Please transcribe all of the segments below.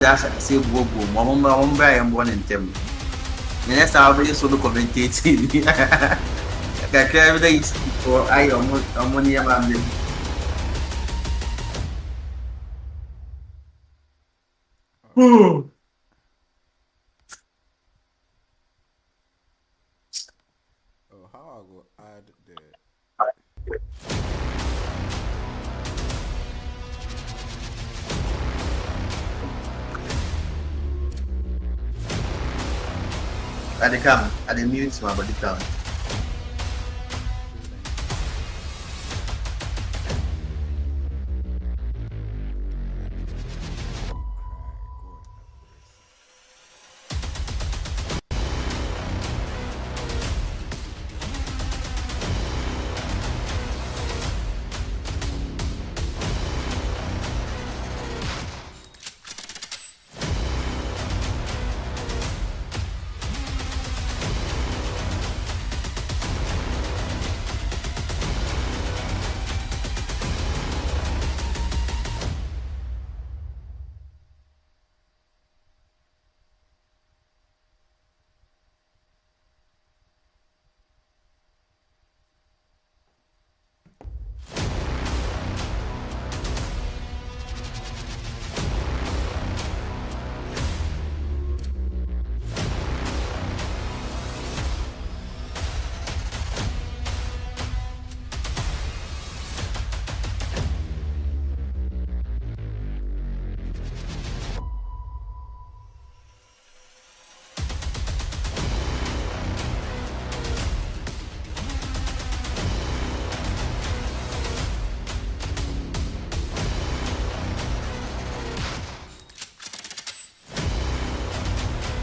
That's say bobo. Mama buy am born in them. The next time I so look commentating. Kakra every day for I am money am. Oh, how I go add the At the come, at the mute my body come. David and King. They cry. God have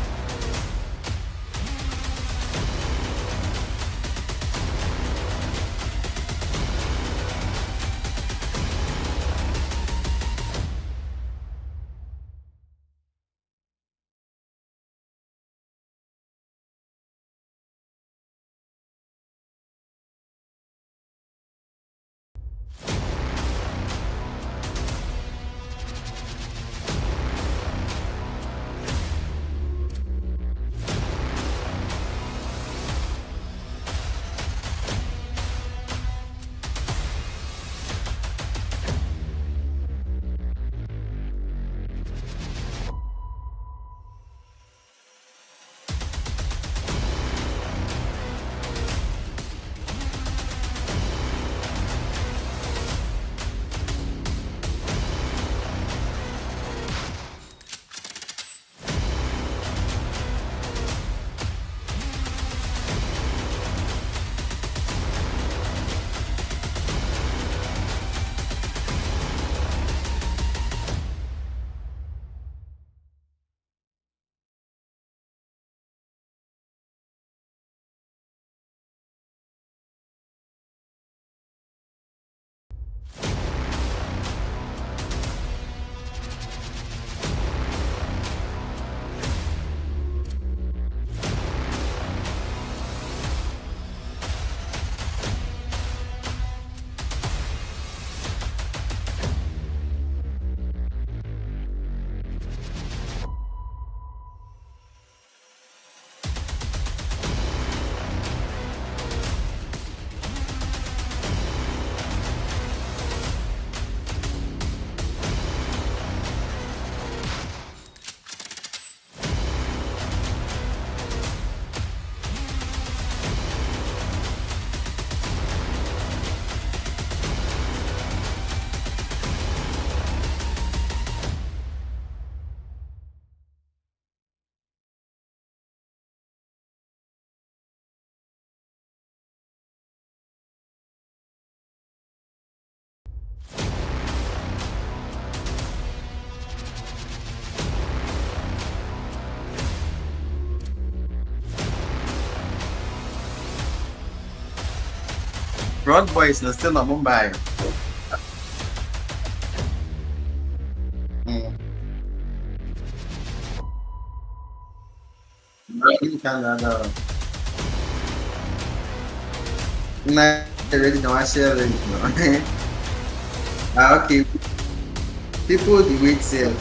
mercy. Broad boys na still na Mumbai. In Canada. Na ready na share ready no. Ah okay. People the wait sale.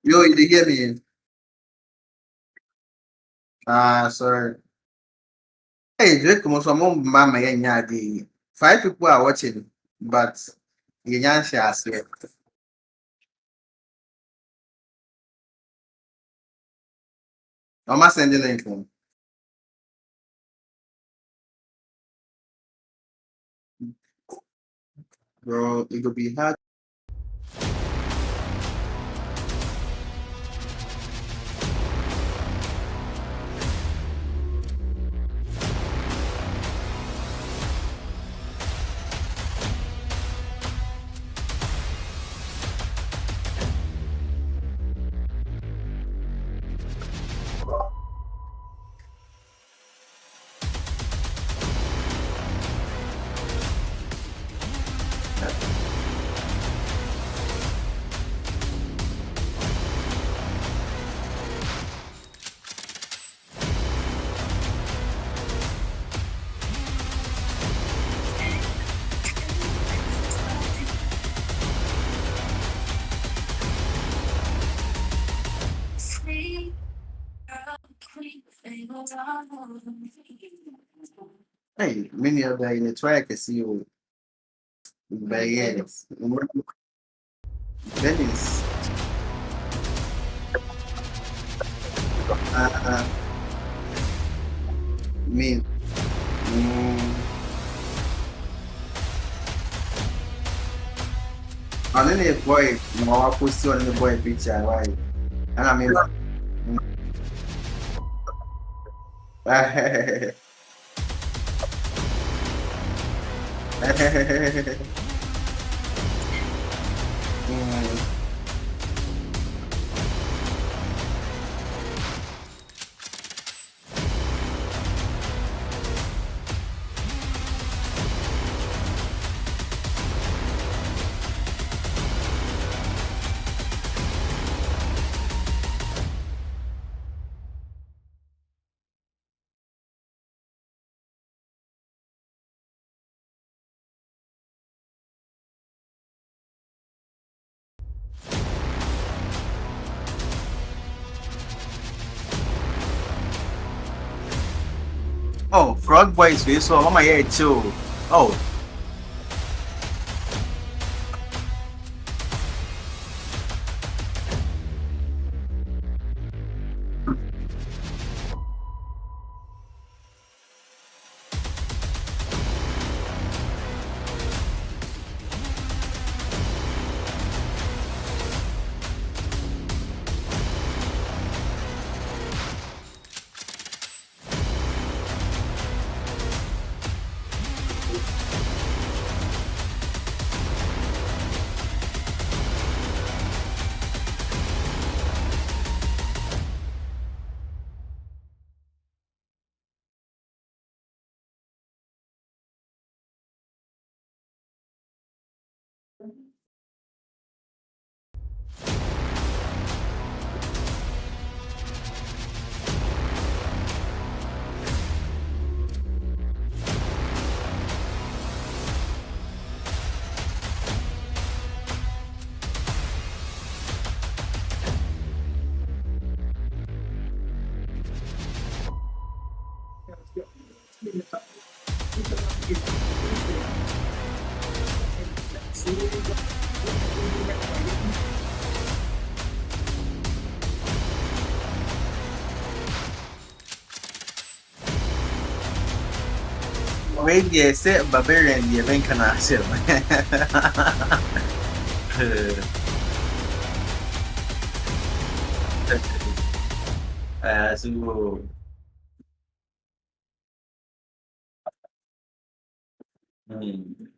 Yo, you did hear me? Ah, sorry. Hey, Drake, most of my mama, the 5 people are watching, but you can't share. I'm not sending link. Bro, it could be hard. Hey, many of the in the track is you. But yes, Dennis. Uh, me. Mm, and then the boy, I post on the boy picture, right? And I mean, mm, oh, Frog Boys face so mama yeah too. Oh, wait, yeah, say Barbarian, yeah, Ben can ask him. So, mm.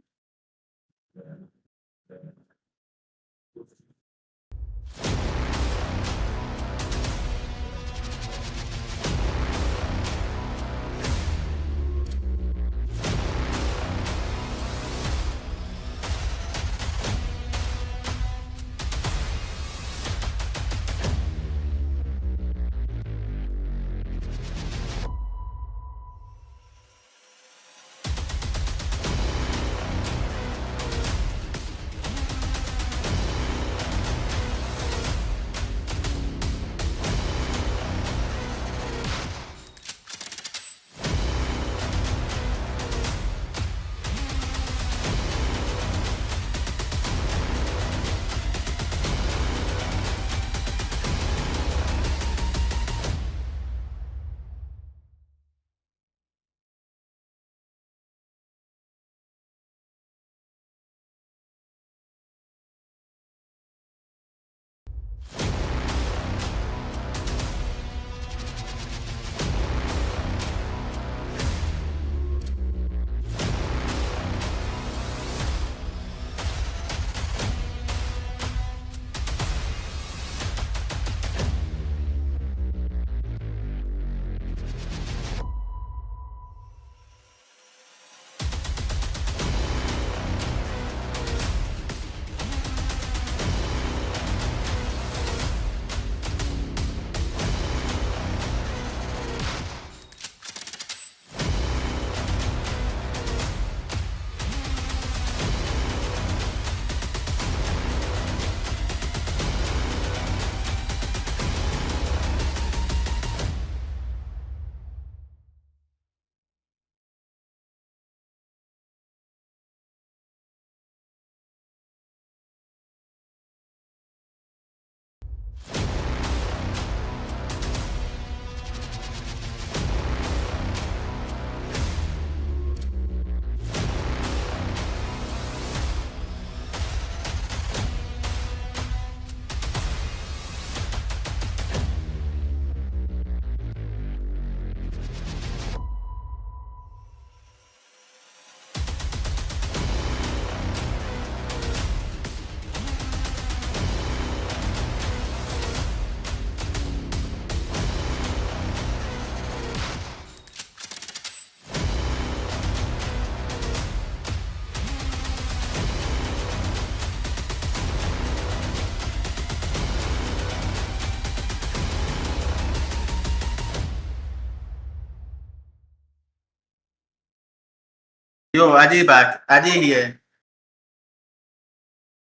Yo, I did back. I did here.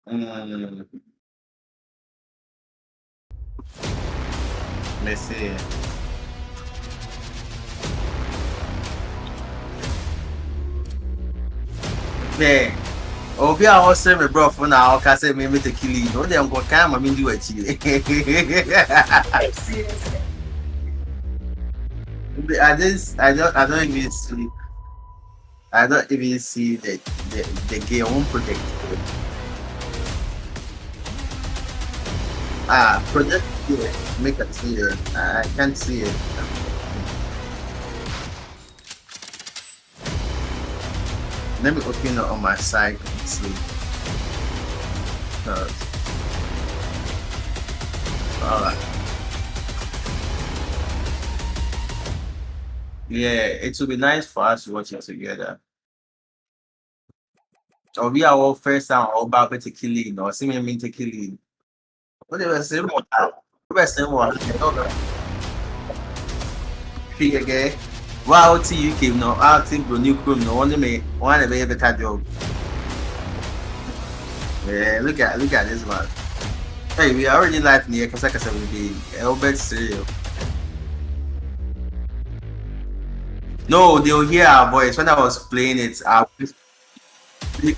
Mm, let's see. Yeah. Obi a wɔsere me brɔfo na ɔka sɛ me mete kili no de nkɔka ma me ndi w'akyi. I don't even see the game. I won't protect it. Project here. Make it see it. I can't see it. Let me open it on my side and see. Uh, Alright. Yeah, it would be nice for us to watch it together. Or we are all first time all about to kill it or see me to kill it. Whatever say more. Best thing one. Fee again. Wow, to you came no, I'll think the new crew no one me one of the job. Yeah, look at this man. Hey, we are already live near because like I said, we be Albert Serial. No, they'll hear our voice. When I was playing it, I was good.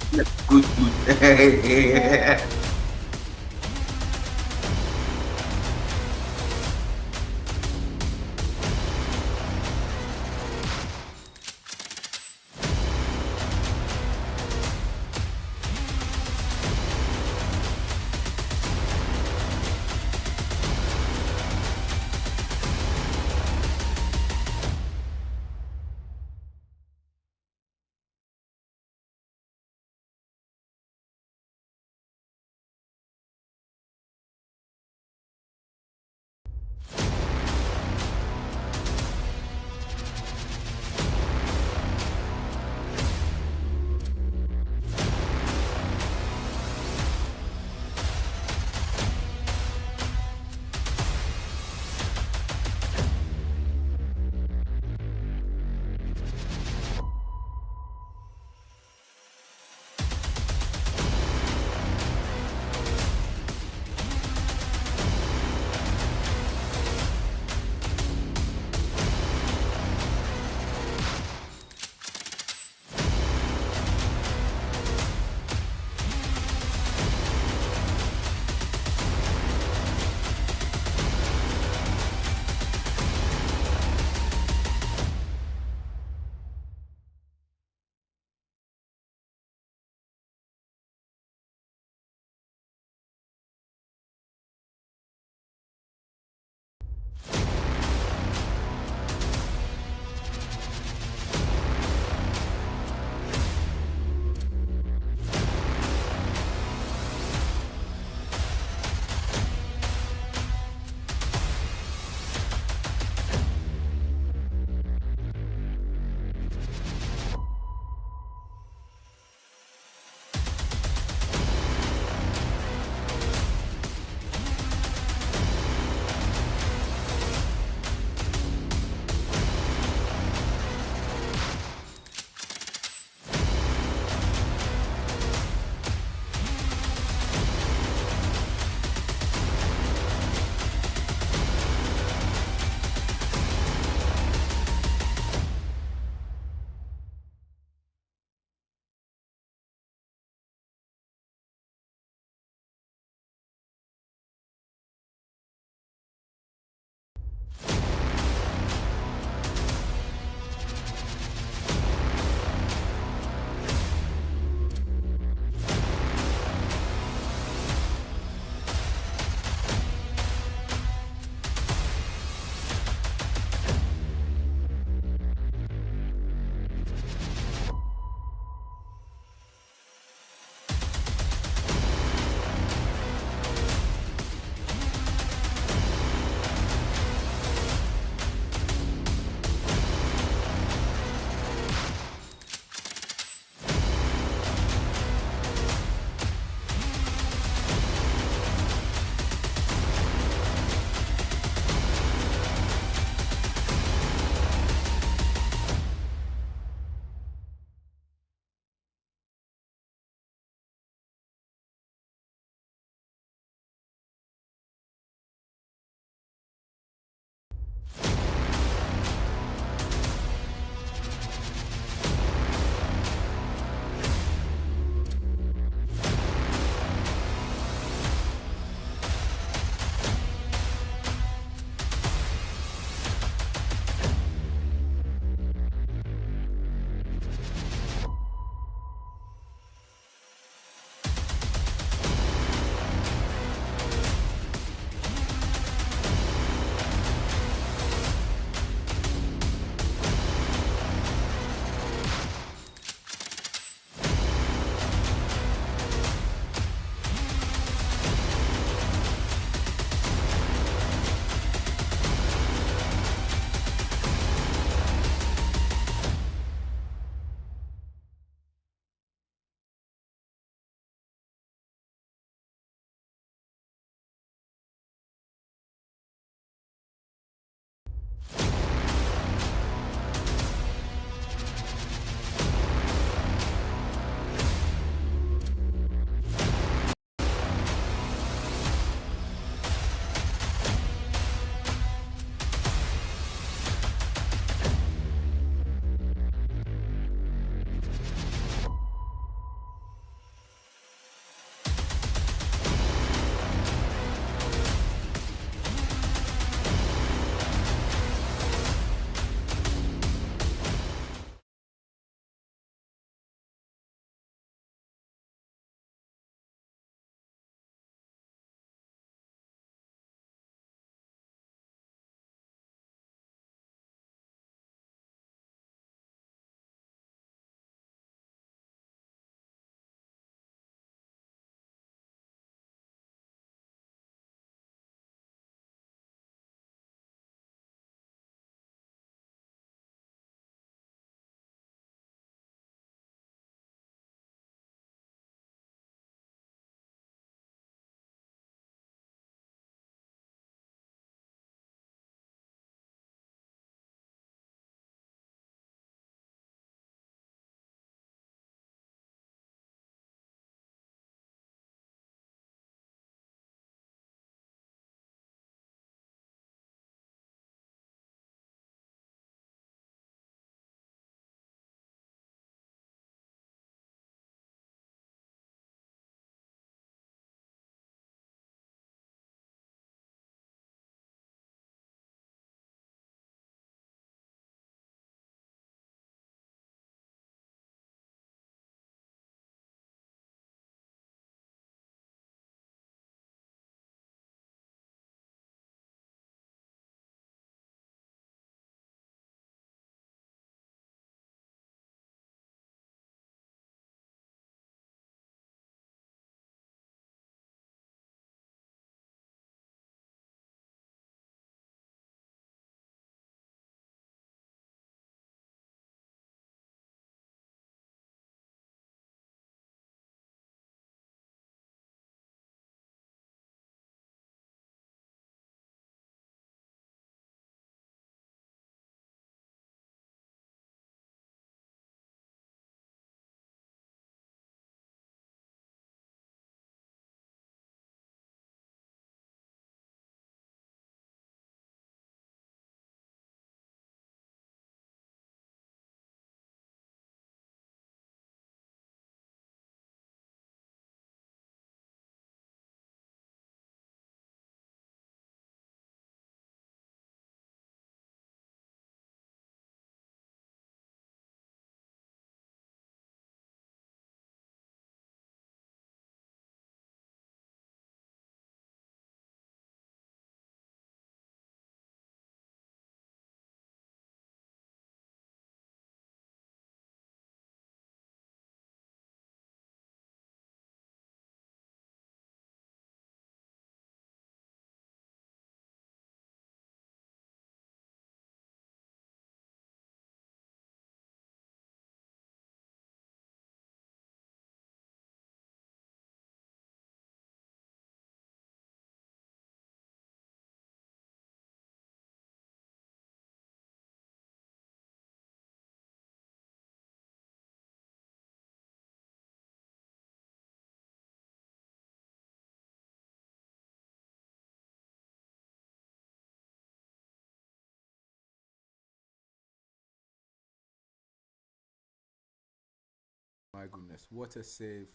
My goodness, what a save!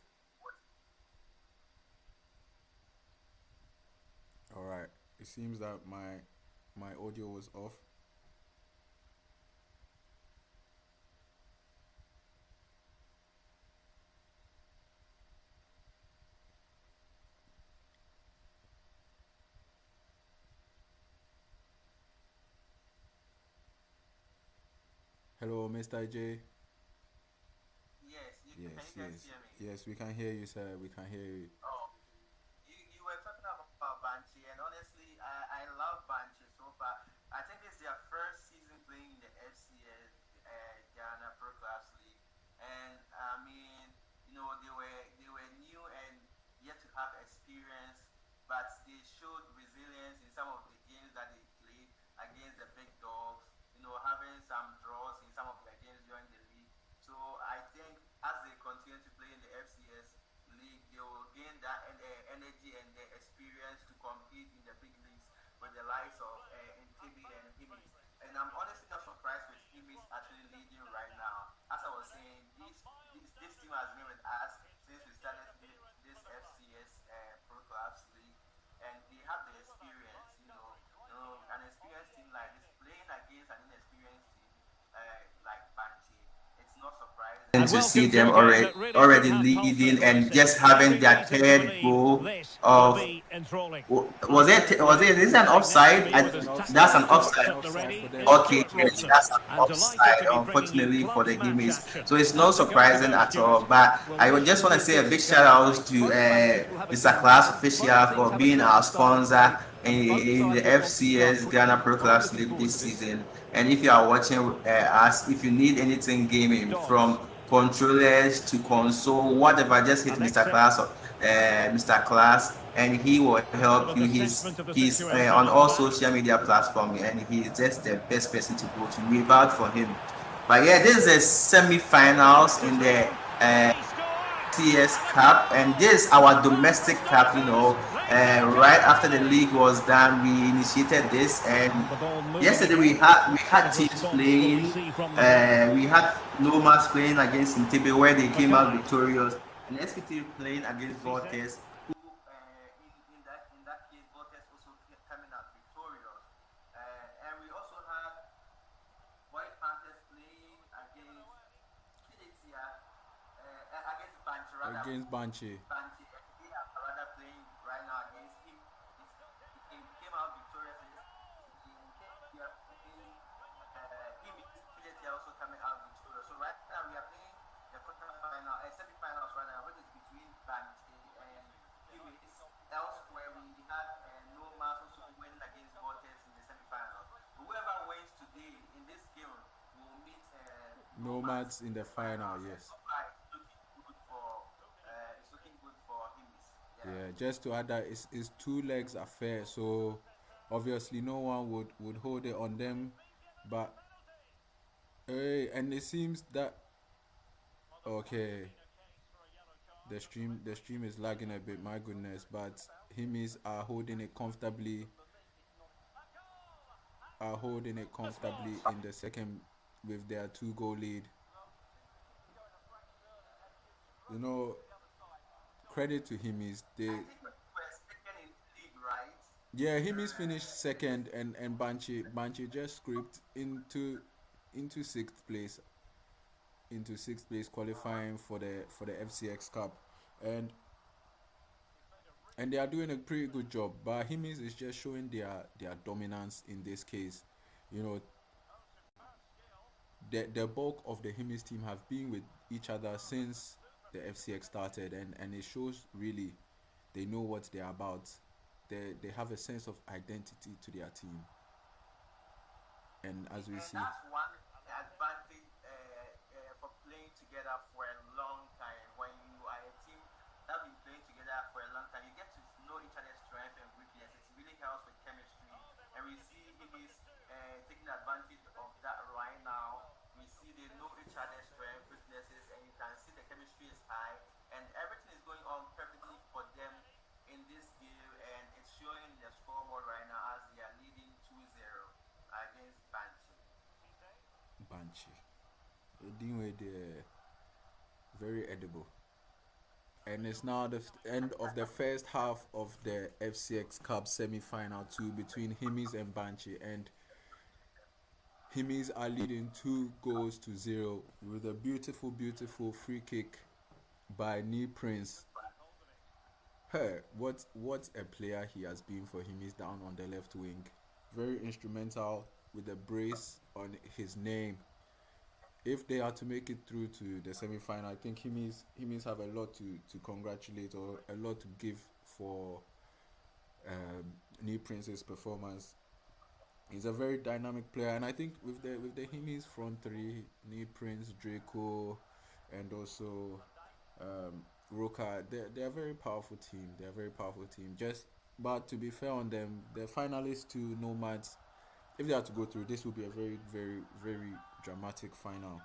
All right, it seems that my audio was off. Hello, Mr. J. Yes, can Yes, you guys yes, hear me? yes. We can hear you, sir. We can hear you. Oh, you were talking about Banshee, and honestly, I love Banshee so far. I think it's their first season playing in the FCS Ghana Pro Clubs League, and I mean, they were new and yet to have experience, but they showed resilience in some of the games that they played against the big dogs. Having some draws in some of their games during the league. So I think as they continue to play in the FCS league, they will gain that energy and the experience to compete in the big leagues with the likes of Ntb and Himmies. And I'm honestly not surprised with Himmies actually leading right now. As I was saying, this team has been with us since we started this FCS Pro Clubs League, and they have the experience. An experienced team like this playing against an inexperienced team like Banshee, it's not surprising to see them already leading and just having their third goal of was it is an offside? It was an That's an offside. An offside. offside for them. Okay, yes, that's an offside, unfortunately for the Himmies. So it's not surprising at all. But I would just want to say a big shout out to Mr. Class Official for being our sponsor in the FCS Ghana Pro Clubs League this season. And if you are watching us, if you need anything gaming from controllers to console, whatever, just hit Mr. Class, and he will help you. He's on all social media platforms, and he's just the best person to go to. We vouch for him. But yeah, this is the semi-finals in the CS Cup, and this is our domestic cup. Right after the league was done, we initiated this, and yesterday we had teams playing. We had Nomads playing against Ntebe, where they came out victorious, and SPT playing against Vortex, who in that case Vortex also coming out victorious. And we also had White Panthers playing against Philadelphia, against Banchi rather. Against Banshee. Banchi, they are rather playing right now against him. He came out victorious in we are playing him. Philadelphia also coming out victorious. So right now we are playing the quarterfinal, semi-finals right now, which is between Banchi and Himmies. Elsewhere we had Nomads also winning against Vortex in the semi-finals. Whoever wins today in this game will meet Nomads in the final. finals. And Yes. so far it's looking good for Himmies. Yeah. Yeah. Just to add that it's two legs affair. So obviously no one would hold it on them, but and it seems that okay. The stream is lagging a bit. My goodness, but Himmies are holding it comfortably. Are holding it comfortably in the second with their 2 goal lead. You know, credit to Himmies. I They think we're second in the league, right? Yeah, Himmies finished second, and Banshee just scraped into sixth place qualifying for the FCX Cup, and and they are doing a pretty good job. But Himmies is just showing their dominance in this case. You know, the bulk of the Himmies team have been with each other since the FCX started, and it shows really they know what they're about. They have a sense of identity to their team, and as we And see, that's one advantage for playing together for a long time. When you are a team that have been playing together for a long time, you get to know each other's strengths and weaknesses. It really helps with chemistry. And we see him is taking advantage of that right now. We see they know each other's strengths, weaknesses, and you can see the chemistry is high, and everything is going on perfectly for them in this game, and it's showing in the scoreboard right now as they are leading 2-0 against Banshee. Banshee, dealing with very edible. And it's now the end of the first half of the FCX Cup semi-final two between Himmies and Bankye, and Himmies are leading 2 goals to 0 with a beautiful, beautiful free kick by Knee Prince. Hey, what a player he has been for Himmies down on the left wing. Very instrumental with a brace on his name. If they are to make it through to the semi-final, I think Himmies have a lot to congratulate or a lot to give for Knee Prince's performance. He's a very dynamic player, and I think with the Himmies front three, Knee Prince, Draco, and also Roka, they're a very powerful team. They're a very powerful team. Just but to be fair on them, the finalists to Nomads, if they are to go through, this will be a very, very, very dramatic final.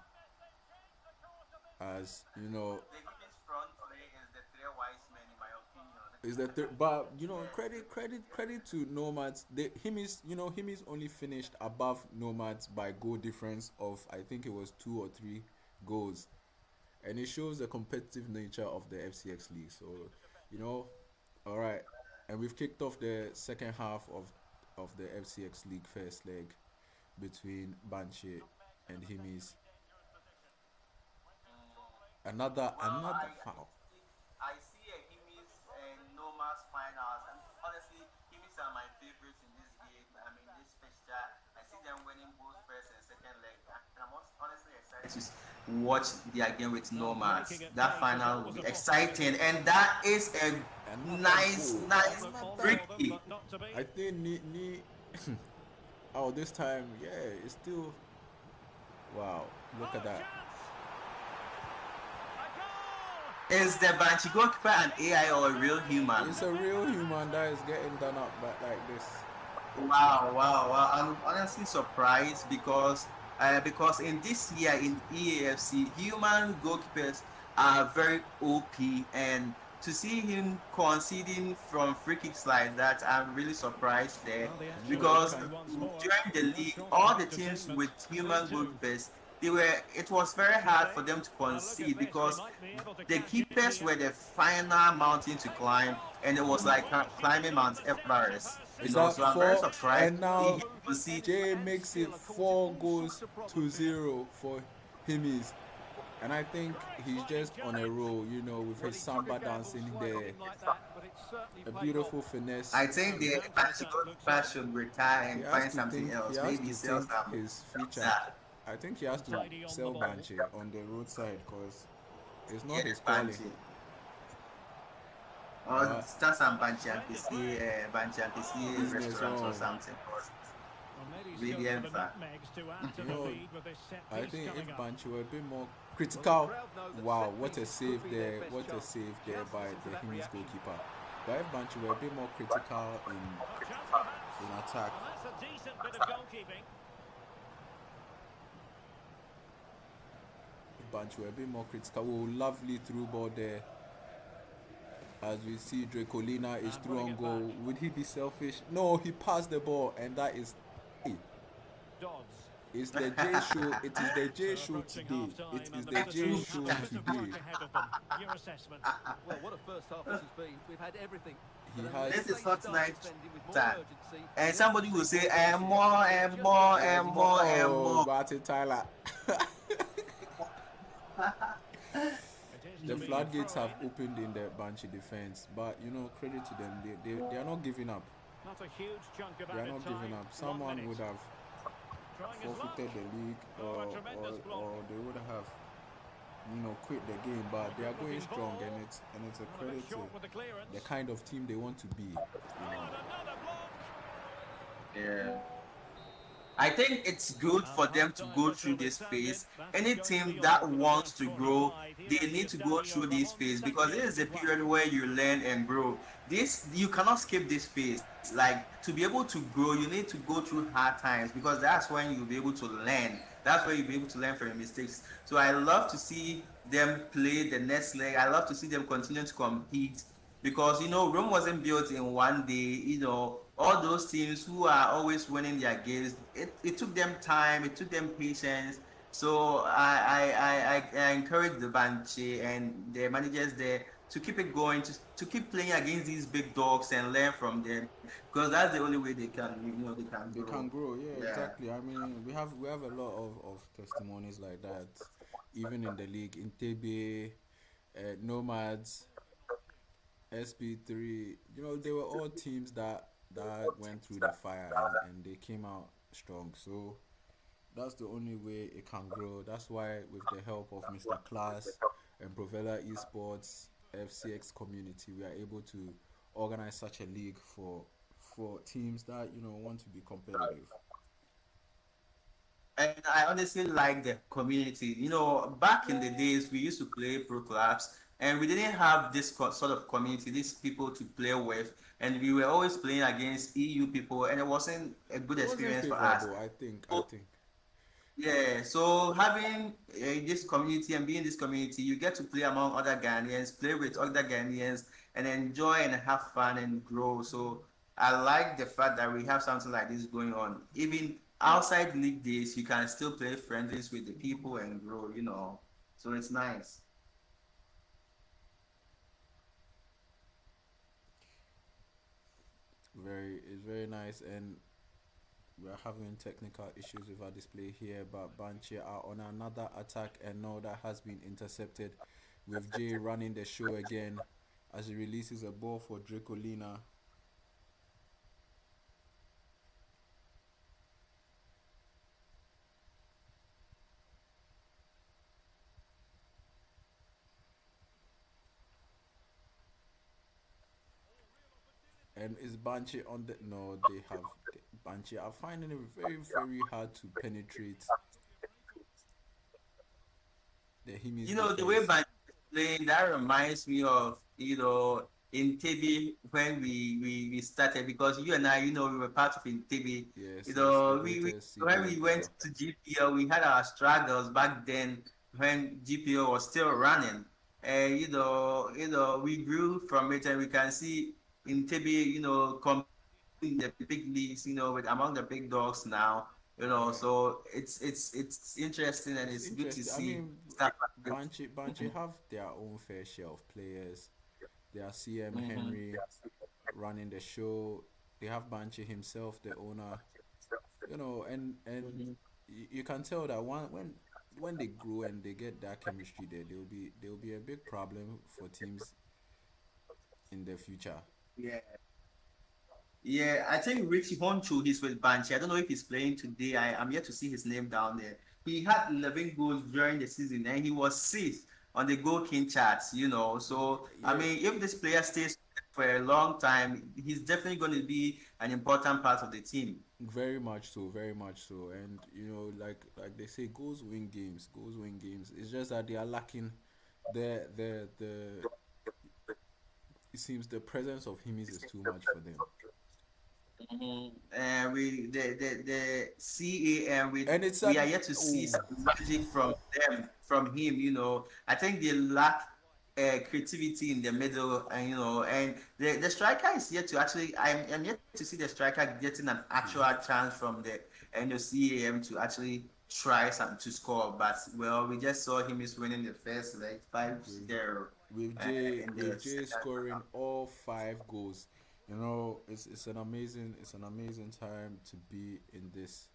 As you know, The Himmies front three is the three wise men, in my is opinion. that but you know, Yeah. credit to Nomads. Him is only finished above Nomads by goal difference of, I think it was 2 or 3 goals, and it shows the competitive nature of the FCX league. So, you know, all right, and we've kicked off the second half of the FCX league first leg between Banshee and Himis. Well, Another foul. I see a Himmies and Noma's finals, and honestly, Himmies are my favorites in this game. I mean, this fixture, I see them winning both first and second leg, and I'm honestly excited to watch their game with Nomads. That final will be exciting, and that is a Another nice, goal. nice Another. free kick. I think oh, this time, yeah, it's still. Wow, look at that. Is the Banshee goalkeeper an AI or a real human? It's a real human that is getting done up like this. Wow, wow, wow. I'm honestly surprised because in this year in EAFC, human goalkeepers are very OP, and to see him conceding from free kicks like that, I'm really surprised there because during the league, all the teams with human goalkeepers, it was very hard for them to concede because the keepers were the final mountain to climb, and it was like climbing Mount Everest. Is that So I'm very four? surprised And to see now him concede. Jay makes it 4 goals to 0 for Himmies. And I think he's just on a roll, with his samba dancing there. A beautiful finesse. I think the Banshee goalkeeper should retire He and has find to something think. He else. has Maybe to sell think some. his future. That I think he has to sell Banche on the roadside because it's not yeah, his calling. Banshee. Or But start some Banshee business restaurant or on. something. Really, You know, I think if Banche were a bit more critical, wow, what a save there! What a save there by the Himmies goalkeeper. But if Banche were a bit more critical in attack, if Banche were a bit more critical, oh, lovely through ball there. As we see, Dracolina is through on goal. Would he be selfish? No, he passed the ball, and that is. Hey, it's the J show. It is the J show today. It is the J show today. Well, what a first half this has been. We've had everything. He This has. is not nice Defending with more time. urgency. And somebody will say, and more, and more, and more, and Oh, more. Martin Tyler. The floodgates have opened in the Banshee defense, but credit to them. They are not giving up. Not a huge chunk of They are not giving up. Someone would have forfeited the league, or they would have quit the game, but they are going strong, and it's a credit to the kind of team they want to be. Yeah. I think it's good for them to go through this phase. Any team that wants to grow, they need to go through this phase because this is a period where you learn and grow. This you cannot skip this phase. Like to be able to grow, you need to go through hard times because that's when you'll be able to learn. That's where you'll be able to learn from your mistakes. So I love to see them play the next leg. I love to see them continue to compete because Rome wasn't built in one day. All those teams who are always winning their games, it took them time, it took them patience, So I encourage the Banshee and the managers there to keep it going, to keep playing against these big dogs and learn from them, because that's the only way they can They grow. can grow, yeah, Yeah. exactly. I mean, we have a lot of testimonies like that, even in the league. In TB, Nomads, SB3, they were all teams that went through the fire, and they came out strong. So that's the only way it can grow. That's why, with the help of Mr. Class and Provella Esports, FCX community, we are able to organize such a league for teams that want to be competitive. And I honestly like the community. Back in the days, we used to play pro clubs, and we didn't have this sort of community, these people to play with, and we were always playing against EU people, and it wasn't a good It wasn't experience for us. favorable, I think. I So, think yeah, so having this community and being in this community, you get to play among other Ghanaians, play with other Ghanaians, and enjoy and have fun and grow. So I like the fact that we have something like this going on. Even outside league days, you can still play friendlies with the people and grow. So it's nice. it's very nice, and we are having technical issues with our display here, but Banche are on another attack, and now that has been intercepted, with Jay running the show again as he releases a ball for Dracolina. And is Banche on the? No, they have. Banche are finding it very, very hard to penetrate the Himmies The way defense. Banjo is playing, that reminds me of, in Tebi when we started, because you and I, we were part of in Tebi. Yes, yes, the greatest When CBA we went ever. to GPL, we had our struggles back then when GPL was still running. And we grew from it, and we can see in Tebi, competing in the big leagues, with among the big dogs now. Yeah. So it's interesting, and It's it's good to interesting. I see mean, stuff like this. Banche have their own fair share of players. They are CM Mhm. Henry running the show. They have Banche himself, the owner. And Mhm. you can tell that when they grow and they get that chemistry there, they will be a big problem for teams in the future. Yeah. Yeah, I think Richie Honchu, he's with Banshee. I don't know if he's playing today. I'm yet to see his name down there. He had 11 goals during the season, and he was sixth on the goal king charts. So, I Yeah, mean, if this player stays for a long time, he's definitely going to be an important part of the team. very much so, very much so. And like they say, goals win games. Goals win games. It's just that they are lacking the it seems the presence of Himmies is too much for them. And the CAM, And it's we at are yet to see oh some magic from them, from him. I think they lack creativity in the middle, and the striker is yet to actually. I'm yet to see the striker getting an actual chance from the CAM to actually try some to score. But well, we just saw him is winning the first leg 5-0 in the with Jay second. scoring all 5 goals. It's an amazing time to be in this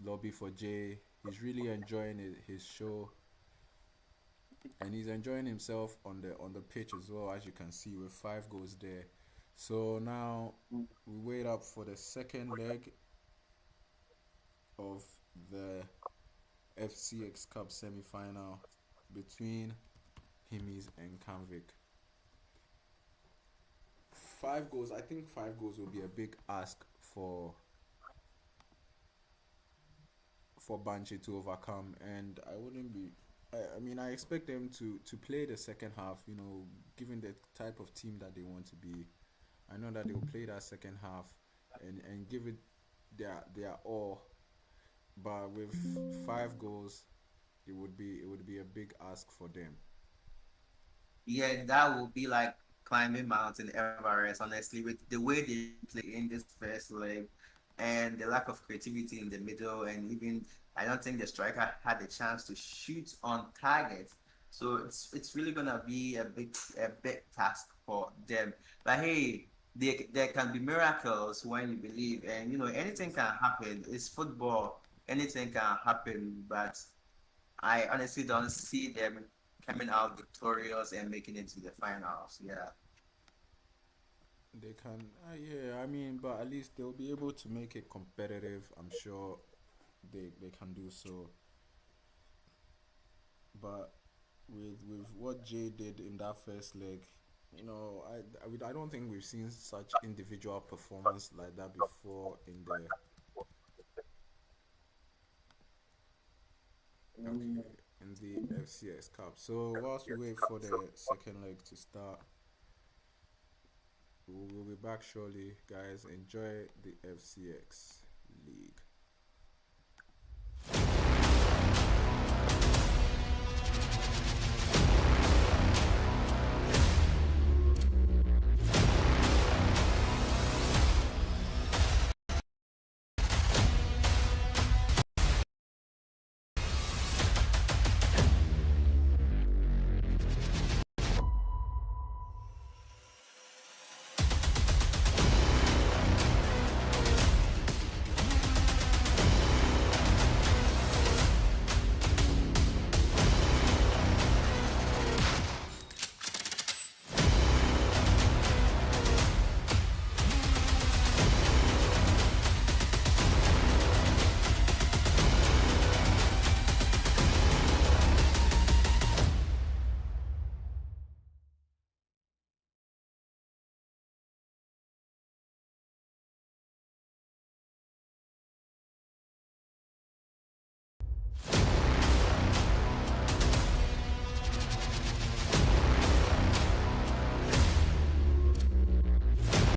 lobby for Jay. He's really enjoying his show, and he's enjoying himself on the pitch as well, as you can see, with 5 goals there. So now we wait up for the second leg of the FCX Cup semi-final between Himmies and Canvic. 5 goals. I think 5 goals will be a big ask for Banshee to overcome, and I wouldn't be. I mean, I expect them to play the second half. Given the type of team that they want to be, I know that they will play that second half and give it their all. But with 5 goals, it would be a big ask for them. Yeah, that will be like climbing Mountain Everest, honestly, with the way they play in this first leg and the lack of creativity in the middle, and even I don't think the striker had the chance to shoot on target. So it's really gonna be a big task for them. But hey, there can be miracles when you believe, and anything can happen. It's football, anything can happen. But I honestly don't see them coming out victorious and making it to the finals. Yeah. They can, yeah. I mean, but at least they'll be able to make it competitive. I'm sure they can do so. But with what Jay did in that first leg, I don't think we've seen such individual performance like that before in the okay in the FCX Cup. So whilst we wait for the second leg to start, we'll be back shortly, guys. Enjoy the FCX League.